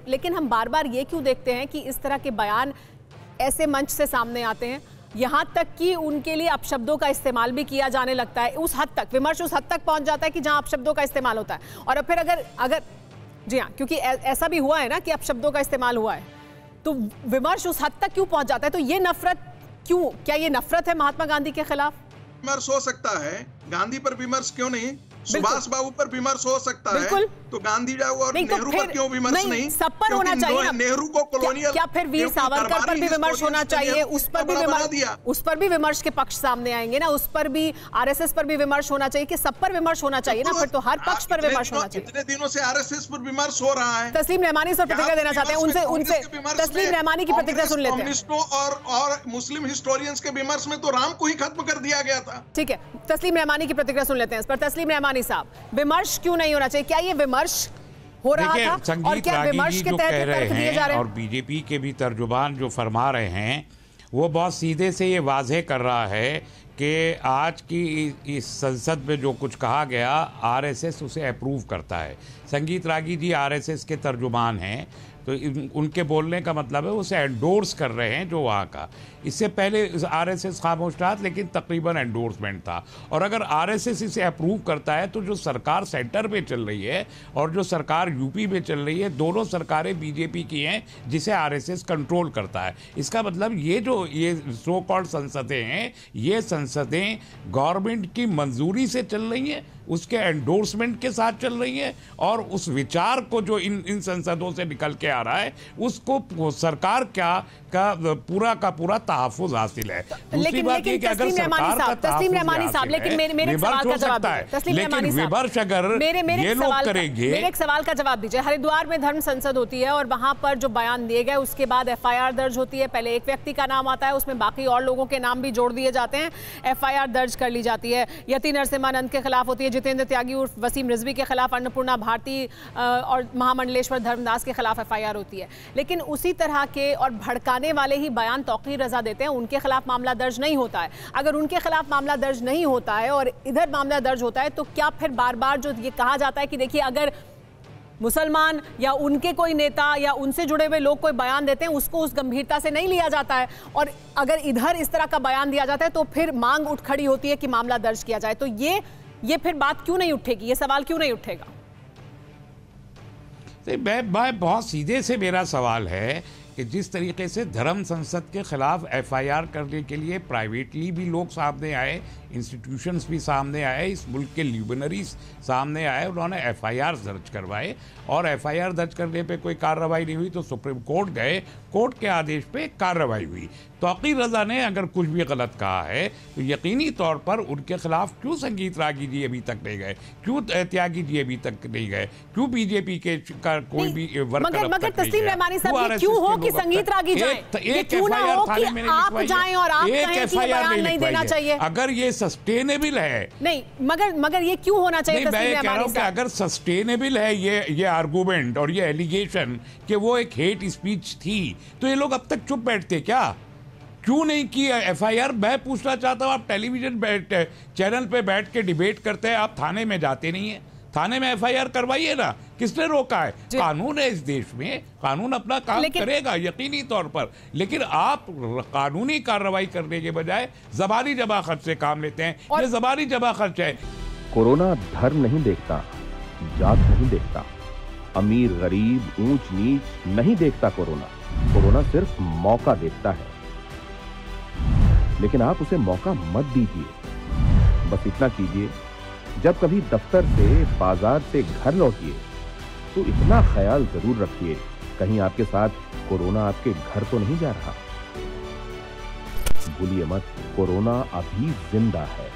लेकिन हम बार बार ये क्यों देखते हैं कि इस तरह के बयान ऐसे मंच से सामने आते हैं, यहाँ तक कि उनके लिए अपशब्दों का इस्तेमाल भी किया जाने लगता है, उस हद तक विमर्श उस हद तक पहुंच जाता है कि जहां अपशब्दों का इस्तेमाल होता है। और फिर अगर जी हाँ, क्योंकि ऐसा भी हुआ है ना कि अपशब्दों का इस्तेमाल हुआ है, तो विमर्श उस हद तक क्यों पहुंच जाता है? तो ये नफरत क्यों? क्या ये नफरत है महात्मा गांधी के खिलाफ? विमर्श हो सकता है, गांधी पर विमर्श क्यों नहीं? सुभाष बाबू पर विमर्श हो सकता है, तो गांधी और नेहरू पर क्यों विमर्श नहीं? सब पर होना चाहिए। नेहरू को कॉलोनियल, क्या फिर वीर सावरकर पर भी विमर्श होना चाहिए? उस पर भी विमर्श के पक्ष सामने आएंगे ना, उस पर भी, आरएसएस पर भी विमर्श होना चाहिए कि सब पर विमर्श होना चाहिए ना? फिर तो हर पक्ष पर विमर्श होना चाहिए। इतने दिनों से आरएसएस पर विमर्श हो रहा है। तस्लीम रहमानी सर प्रतिक्रिया देना चाहते हैं, उनसे तस्लीम रहमानी की प्रतिक्रिया सुन लेते हैं। कम्युनिस्टों और मुस्लिम हिस्टोरियंस के विमर्श में तो राम को ही खत्म कर दिया गया था। ठीक है, तस्लीम रहमानी की प्रतिक्रिया सुन लेते हैं इस पर। तस्लीम रहमानी साहब, विमर्श क्यों नहीं होना चाहिए? क्या ये विमर्श हो रहा था और क्या विमर्श के तहत तर्क दिए जा रहे हैं? और बीजेपी के भी तर्जुबान जो फरमा रहे हैं वो बहुत सीधे से ये वाज़ेह कर रहा है कि आज की इस संसद में जो कुछ कहा गया आरएसएस उसे अप्रूव करता है। संगीत रागी जी आरएसएस के तर्जुमान हैं, तो उनके बोलने का मतलब है उसे एंडोर्स कर रहे हैं जो वहाँ का। इससे पहले आरएसएस खामोश था, लेकिन तकरीबन एंडोर्समेंट था। और अगर आरएसएस इसे अप्रूव करता है तो जो सरकार सेंटर पे चल रही है और जो सरकार यूपी में चल रही है, दोनों सरकारें बीजेपी की हैं जिसे आरएसएस कंट्रोल करता है। इसका मतलब ये सो कॉल्ड संसदें हैं, ये संसदें गवर्नमेंट की मंजूरी से चल रही हैं, उसके एंडोर्समेंट के साथ चल रही है, और उस विचार को जो इन संसदों से निकल के आ रहा है उसको सरकार का पूरा तहफ़्फ़ुज़ हासिल है। लेकिन तस्लीम रहमानी साहब, लेकिन मेरे सवाल का जवाब दीजिए। तस्लीम रहमानी साहब, अगर ये लोग करेंगे, मेरे एक सवाल का जवाब दीजिए। हरिद्वार में धर्म संसद होती है और वहां पर जो बयान दिए गए उसके बाद एफआईआर दर्ज होती है। पहले एक व्यक्ति का नाम आता है, उसमें बाकी और लोगों के नाम भी जोड़ दिए जाते हैं, एफआईआर दर्ज कर ली जाती है। यति नरसिम्हानंद के खिलाफ होती है, जितेंद्र त्यागी उर्फ वसीम रिजवी के खिलाफ, अन्नपूर्णा भारती और महामंडलेश्वर धर्मदास के खिलाफ एफआईआर होती है। लेकिन उसी तरह के और भड़काने वाले ही बयान तौक़ीर रज़ा देते हैं, उनके खिलाफ मामला दर्ज नहीं होता है। अगर उनके खिलाफ मामला दर्ज नहीं होता है और इधर मामला दर्ज होता है, तो क्या फिर बार बार जो ये कहा जाता है कि देखिए अगर मुसलमान या उनके कोई नेता या उनसे जुड़े हुए लोग कोई बयान देते हैं उसको उस गंभीरता से नहीं लिया जाता है, और अगर इधर इस तरह का बयान दिया जाता है तो फिर मांग उठ खड़ी होती है कि मामला दर्ज किया जाए? तो ये फिर बात क्यों नहीं उठेगी? ये सवाल क्यों नहीं उठेगा? मैं बहुत सीधे से मेरा सवाल है कि जिस तरीके से धर्म संसद के खिलाफ एफआईआर करने के लिए प्राइवेटली भी लोग सामने आए, इंस्टीट्यूशंस भी सामने आए, इस मुल्क के ल्यूमिनरीज सामने आए, उन्होंने एफआईआर दर्ज करवाए, और एफआईआर दर्ज करने पे कोई कार्रवाई नहीं हुई तो सुप्रीम कोर्ट गए, कोर्ट के आदेश पे कार्रवाई हुई। तौक़ीर रज़ा ने अगर कुछ भी गलत कहा है तो यकीनी तौर पर उनके खिलाफ क्यों संगीत रागी जी अभी तक नहीं गए, क्यों त्यागी जी अभी तक नहीं गए, क्यों बीजेपी के कोई भी वर्कर? मगर तस्लीम रहमानी साहब, ये क्यों हो कि संगीत रागी जाए? ये क्यों ना हो कि आप जाएं और आप कहें कि बयान नहीं देना चाहिए? अगर ये सस्टेनेबल है, नहीं, मगर ये क्यों होना चाहिए? मैं कह रहा हूं कि अगर सस्टेनेबल है ये आर्गूमेंट और ये एलिगेशन कि वो एक हेट स्पीच थी, तो ये लोग अब तक चुप बैठते क्या? क्यों नहीं की एफआईआर? मैं पूछना चाहता हूं, आप टेलीविजन चैनल पे बैठ के डिबेट करते हैं, आप थाने में जाते नहीं है? थाने में एफआईआर करवाइए ना, किसने रोका है? कानून है इस देश में, कानून अपना काम करेगा यकीनी तौर पर, लेकिन आप कानूनी कार्रवाई करने के बजाय ज़बानी जमा खर्च से काम लेते हैं। ये ज़बानी जमा खर्च है। कोरोना धर्म नहीं देखता, जात नहीं देखता, अमीर गरीब ऊंच नीच नहीं देखता। कोरोना सिर्फ मौका देखता है, लेकिन आप उसे मौका मत दीजिए। बस इतना कीजिए, जब कभी दफ्तर से, बाजार से घर लौटिए तो इतना ख्याल जरूर रखिए कहीं आपके साथ कोरोना आपके घर तो नहीं जा रहा। भूलिए मत, कोरोना अभी जिंदा है।